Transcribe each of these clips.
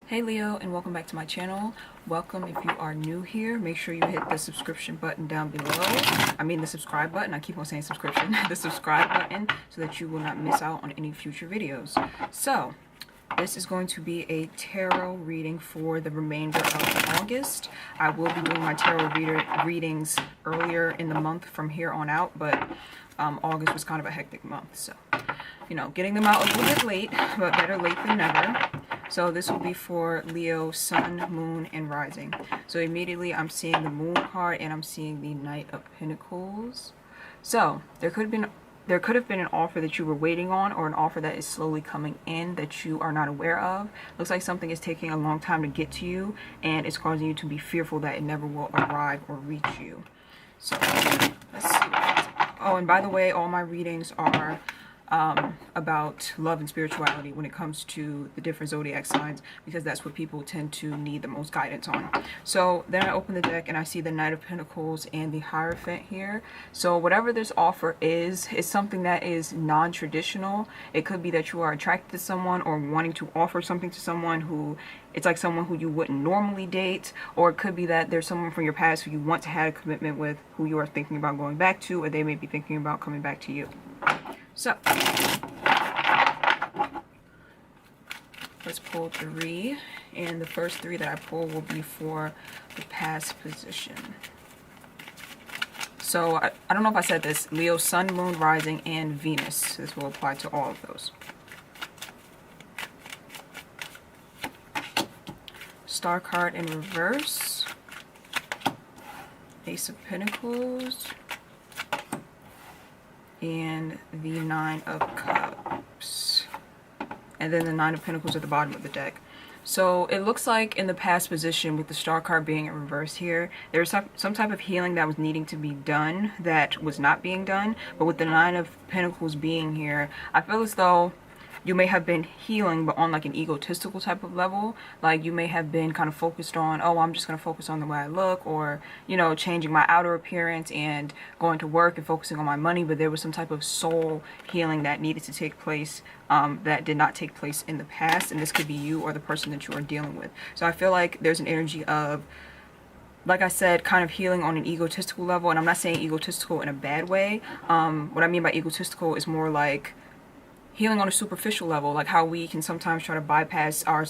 Hey Leo, and welcome back to my channel. Welcome if you are new here. Make sure you hit the subscription button down below. I mean the subscribe button. I keep on saying subscription. The subscribe button so that you will not miss out on any future videos. So, this is going to be a tarot reading for the remainder of August. I will be doing my tarot readings earlier in the month from here on out, but August was kind of a hectic month. So, you know, getting them out a little bit late, but better late than never. So this will be for Leo, Sun, Moon, and Rising. So immediately I'm seeing the Moon card and I'm seeing the Knight of Pentacles. So there could have been an offer that you were waiting on, or an offer that is slowly coming in that you are not aware of. Looks like something is taking a long time to get to you, and it's causing you to be fearful that it never will arrive or reach you. So let's see. Oh, and by the way, all my readings are about love and spirituality when it comes to the different zodiac signs, because that's what people tend to need the most guidance on. So then I open the deck and I see the Knight of Pentacles and the Hierophant here. So whatever this offer is something that is non-traditional. It could be that you are attracted to someone or wanting to offer something to someone who it's like someone who you wouldn't normally date, or it could be that there's someone from your past who you want to have a commitment with, who you are thinking about going back to, or they may be thinking about coming back to you. So, let's pull 3, and the first 3 that I pull will be for the past position. So, I don't know if I said this, Leo, Sun, Moon, Rising, and Venus. This will apply to all of those. Star card in reverse, Ace of Pentacles, and the Nine of Cups, and then the Nine of Pentacles at the bottom of the deck. So it looks like in the past position, with the Star card being in reverse here, there's some type of healing that was needing to be done that was not being done. But with the Nine of Pentacles being here, I feel as though you may have been healing, but on like an egotistical type of level. Like you may have been kind of focused on, oh, I'm just going to focus on the way I look, or, you know, changing my outer appearance and going to work and focusing on my money. But there was some type of soul healing that needed to take place that did not take place in the past. And this could be you or the person that you are dealing with. So I feel like there's an energy of, like I said, kind of healing on an egotistical level. And I'm not saying egotistical in a bad way. What I mean by egotistical is more like healing on a superficial level, like how we can sometimes try to bypass our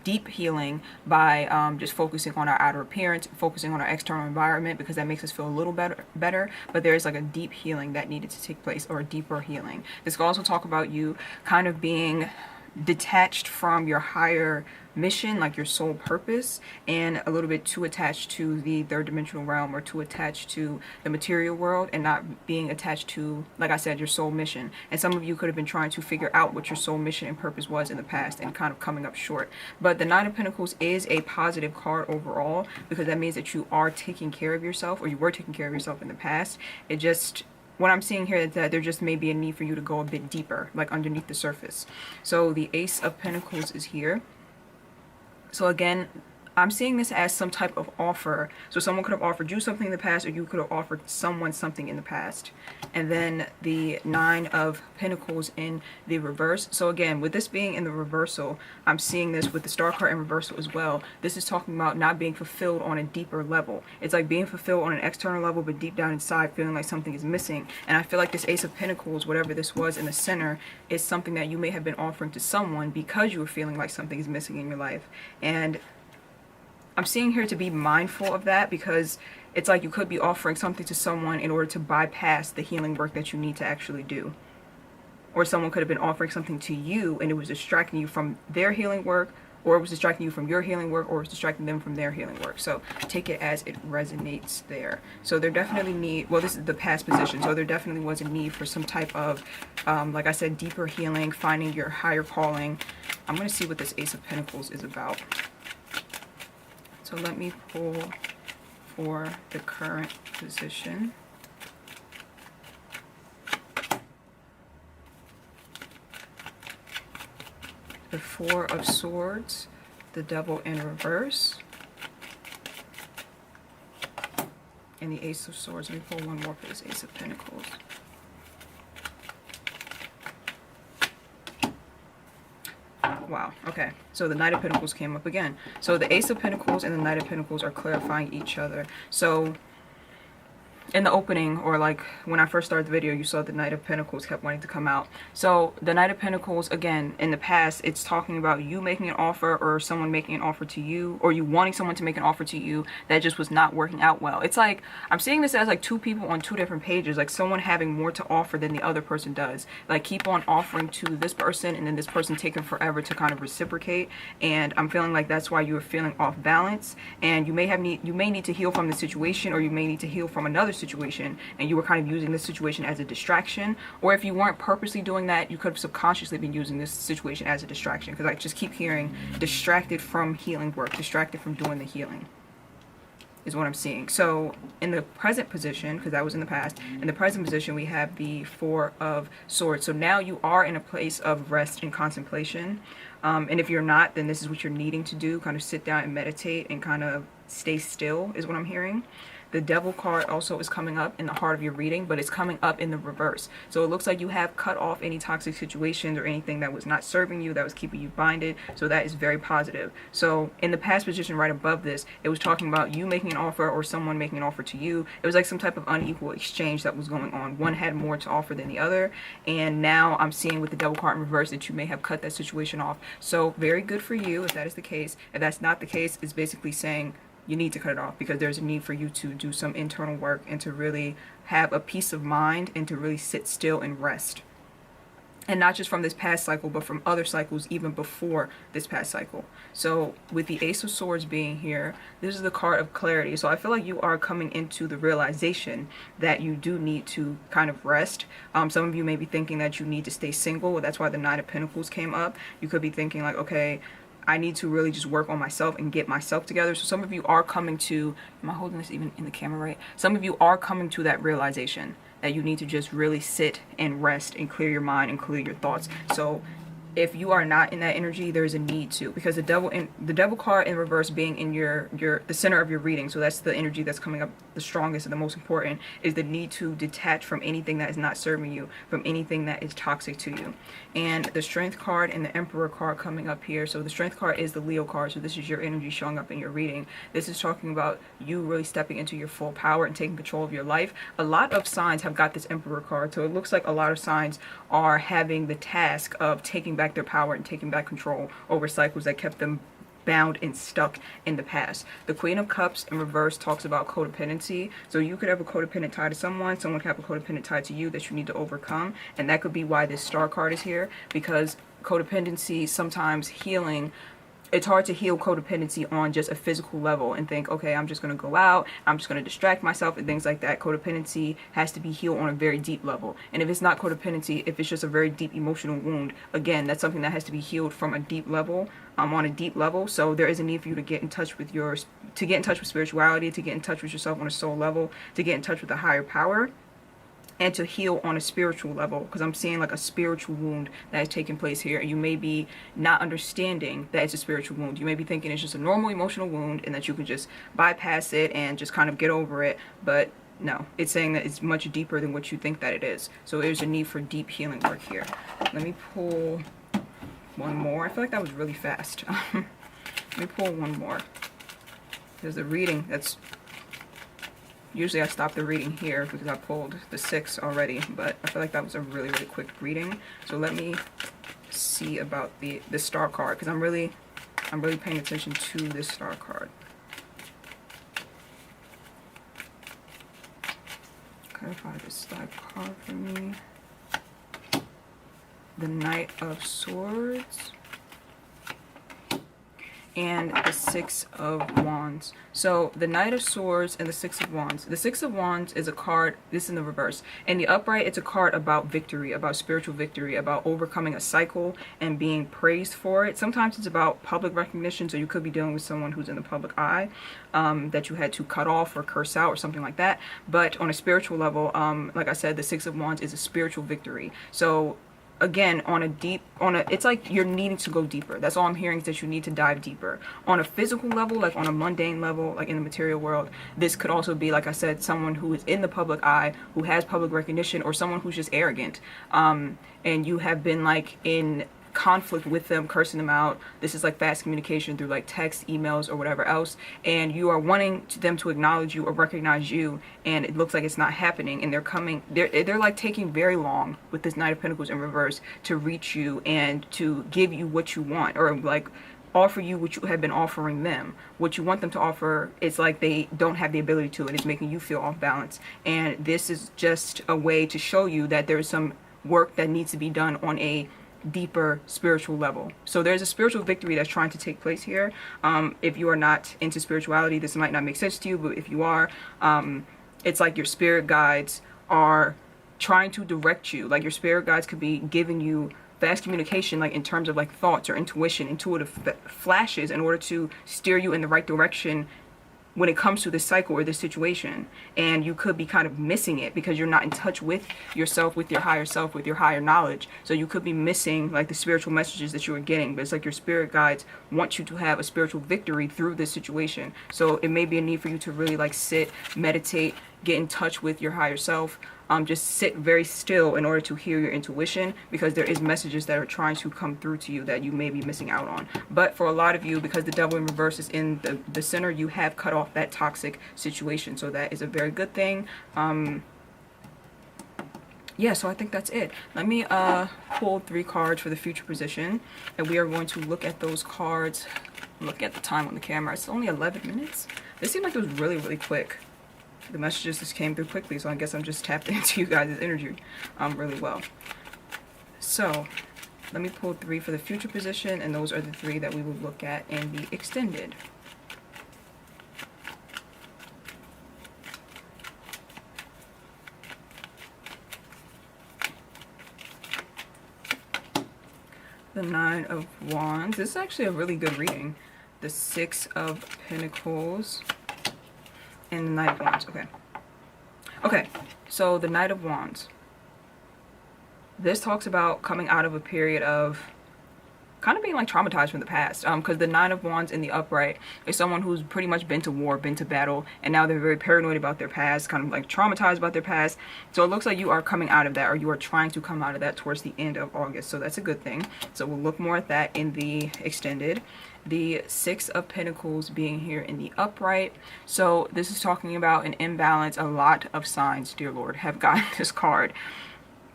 deep healing by just focusing on our outer appearance, focusing on our external environment, because that makes us feel a little better. But there is like a deep healing that needed to take place, or a deeper healing. This could also talk about you kind of being detached from your higher mission, like your soul purpose, and a little bit too attached to the third dimensional realm, or too attached to the material world, and not being attached to, like I said, your soul mission. And some of you could have been trying to figure out what your soul mission and purpose was in the past and kind of coming up short. But the Nine of Pentacles is a positive card overall, because that means that you are taking care of yourself, or you were taking care of yourself in the past. It just, what I'm seeing here is that there just may be a need for you to go a bit deeper, like underneath the surface. So the Ace of Pentacles is here. So again, I'm seeing this as some type of offer. So someone could have offered you something in the past, or you could have offered someone something in the past. And then the Nine of Pentacles in the reverse. So again, with this being in the reversal, I'm seeing this with the Star card in reversal as well. This is talking about not being fulfilled on a deeper level. It's like being fulfilled on an external level, but deep down inside feeling like something is missing. And I feel like this Ace of Pentacles, whatever this was in the center, is something that you may have been offering to someone because you were feeling like something is missing in your life. And I'm seeing here to be mindful of that, because it's like you could be offering something to someone in order to bypass the healing work that you need to actually do. Or someone could have been offering something to you and it was distracting you from their healing work, or it was distracting you from your healing work, or it was distracting them from their healing work. So take it as it resonates there. So there definitely need, well, this is the past position, so there definitely was a need for some type of, like I said, deeper healing, finding your higher calling. I'm going to see what this Ace of Pentacles is about. So let me pull for the current position. The Four of Swords, the Devil in reverse, and the Ace of Swords. Let me pull one more for this Ace of Pentacles. Wow, okay. So the Knight of Pentacles came up again. So the Ace of Pentacles and the Knight of Pentacles are clarifying each other. So in the opening, or like when I first started the video, you saw the Knight of Pentacles kept wanting to come out. So the Knight of Pentacles, again, in the past, it's talking about you making an offer or someone making an offer to you, or you wanting someone to make an offer to you that just was not working out well. It's like, I'm seeing this as like two people on two different pages, like someone having more to offer than the other person does. Like keep on offering to this person and then this person taking forever to kind of reciprocate. And I'm feeling like that's why you are feeling off balance, and you may need to heal from the situation, or you may need to heal from another situation, and you were kind of using this situation as a distraction. Or if you weren't purposely doing that, you could have subconsciously been using this situation as a distraction, because I just keep hearing distracted from healing work, distracted from doing the healing is what I'm seeing. So in the present position, because that was in the past, in the present position we have the Four of Swords. So now you are in a place of rest and contemplation, and if you're not, then this is what you're needing to do, kind of sit down and meditate and kind of stay still is what I'm hearing. The Devil card also is coming up in the heart of your reading, but it's coming up in the reverse. So it looks like you have cut off any toxic situations or anything that was not serving you, that was keeping you binded. So that is very positive. So in the past position right above this, it was talking about you making an offer or someone making an offer to you. It was like some type of unequal exchange that was going on. One had more to offer than the other. And now I'm seeing with the Devil card in reverse that you may have cut that situation off. So very good for you if that is the case. If that's not the case, it's basically saying you need to cut it off, because there's a need for you to do some internal work and to really have a peace of mind and to really sit still and rest. And not just from this past cycle, but from other cycles even before this past cycle. So with the Ace of Swords being here, this is the card of clarity. So I feel like you are coming into the realization that you do need to kind of rest. Some of you may be thinking that you need to stay single. That's why the Knight of Pentacles came up. You could be thinking like, okay, I need to really just work on myself and get myself together. So some of you are coming to, am I holding this even in the camera right? Some of you are coming to that realization that you need to just really sit and rest and clear your mind and clear your thoughts. So if you are not in that energy, there's a need to, because the Devil card in reverse being in the center of your reading, so that's the energy that's coming up the strongest and the most important, is the need to detach from anything that is not serving you, from anything that is toxic to you. And the Strength card and the Emperor card coming up here. So the Strength card is the Leo card, so this is your energy showing up in your reading. This is talking about you really stepping into your full power and taking control of your life. A lot of signs have got this Emperor card, so it looks like a lot of signs are having the task of taking back their power and taking back control over cycles that kept them bound and stuck in the past. The Queen of Cups in reverse talks about codependency. So you could have a codependent tie to someone could have a codependent tie to you that you need to overcome, and that could be why this Star card is here, because codependency, sometimes healing, it's hard to heal codependency on just a physical level and think, okay, I'm just going to go out, I'm just going to distract myself and things like that. Codependency has to be healed on a very deep level. And if it's not codependency, if it's just a very deep emotional wound, again, that's something that has to be healed from a deep level, on a deep level. So there is a need for you to get in touch with spirituality, to get in touch with yourself on a soul level, to get in touch with a higher power, and to heal on a spiritual level, because I'm seeing like a spiritual wound that is taking place here, and you may be not understanding that it's a spiritual wound. You may be thinking it's just a normal emotional wound and that you can just bypass it and just kind of get over it, but no, it's saying that it's much deeper than what you think that it is. So there's a need for deep healing work here. Let me pull one more. I feel like that was really fast. Let me pull one more, because the reading, that's usually I stop the reading here because I pulled the 6 already, but I feel like that was a really, really quick reading. So let me see about the Star card, because I'm really paying attention to this Star card. Clarify this Star card for me. The Knight of Swords and the Six of Wands. So the Knight of Swords and the Six of Wands. The Six of Wands is a card, this in the reverse. In the upright, it's a card about victory, about spiritual victory, about overcoming a cycle and being praised for it. Sometimes it's about public recognition, so you could be dealing with someone who's in the public eye, that you had to cut off or curse out or something like that. But on a spiritual level, like I said, the Six of Wands is a spiritual victory. So again, it's like you're needing to go deeper. That's all I'm hearing, is that you need to dive deeper. On a physical level, like on a mundane level, like in the material world, this could also be, like I said, someone who is in the public eye, who has public recognition, or someone who's just arrogant. And you have been like in conflict with them, cursing them out. This is like fast communication through like text, emails, or whatever else, and you are wanting them to acknowledge you or recognize you, and it looks like it's not happening, and they're like taking very long with this Knight of Pentacles in reverse to reach you and to give you what you want, or like offer you what you have been offering them. What you want them to offer, it's like they don't have the ability to, and it's making you feel off balance. And this is just a way to show you that there's some work that needs to be done on a deeper spiritual level. So there's a spiritual victory that's trying to take place here. If you are not into spirituality, this might not make sense to you, but if you are, it's like your spirit guides are trying to direct you. Like your spirit guides could be giving you fast communication, like in terms of like thoughts or intuition, intuitive flashes, in order to steer you in the right direction when it comes to this cycle or this situation. And you could be kind of missing it because you're not in touch with yourself, with your higher self, with your higher knowledge. So you could be missing like the spiritual messages that you are getting, but it's like your spirit guides want you to have a spiritual victory through this situation. So it may be a need for you to really like sit, meditate, get in touch with your higher self. Just sit very still in order to hear your intuition, because there is messages that are trying to come through to you that you may be missing out on. But for a lot of you, because the Devil in reverse is in the center, you have cut off that toxic situation. So that is a very good thing. Yeah, so I think that's it. Let me pull 3 cards for the future position, and we are going to look at those cards. Look at the time on the camera. It's only 11 minutes. This seemed like it was really, really quick. The messages just came through quickly, so I guess I'm just tapped into you guys' energy really well. So let me pull 3 for the future position, and those are the 3 that we will look at in the extended. The 9 of Wands. This is actually a really good reading. The 6 of Pentacles. And the Knight of Wands. Okay, so the Knight of Wands. This talks about coming out of a period of kind of being like traumatized from the past, because the Nine of Wands in the upright is someone who's pretty much been to war, been to battle, and now they're very paranoid about their past, kind of like traumatized about their past. So it looks like you are coming out of that, or you are trying to come out of that towards the end of August. So that's a good thing. So we'll look more at that in the extended. The Six of Pentacles being here in the upright. So this is talking about an imbalance. A lot of signs, dear Lord, have gotten this card.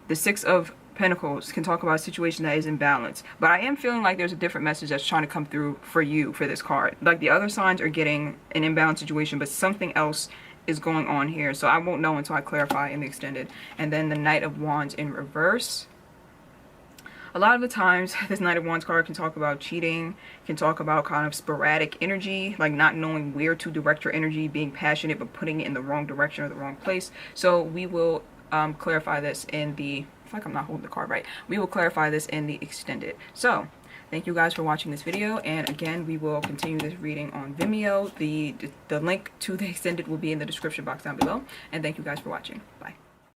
The Six of Pentacles can talk about a situation that is in balance, but I am feeling like there's a different message that's trying to come through for you for this card. Like the other signs are getting an imbalanced situation, but something else is going on here, so I won't know until I clarify in the extended. And then the Knight of Wands in reverse. A lot of the times this Knight of Wands card can talk about cheating, can talk about kind of sporadic energy, like not knowing where to direct your energy, being passionate but putting it in the wrong direction or the wrong place. So we will clarify this in the, I feel like I'm not holding the card right. We will clarify this in the extended. So thank you guys for watching this video, and again, we will continue this reading on Vimeo. The link to the extended will be in the description box down below, and thank you guys for watching. Bye.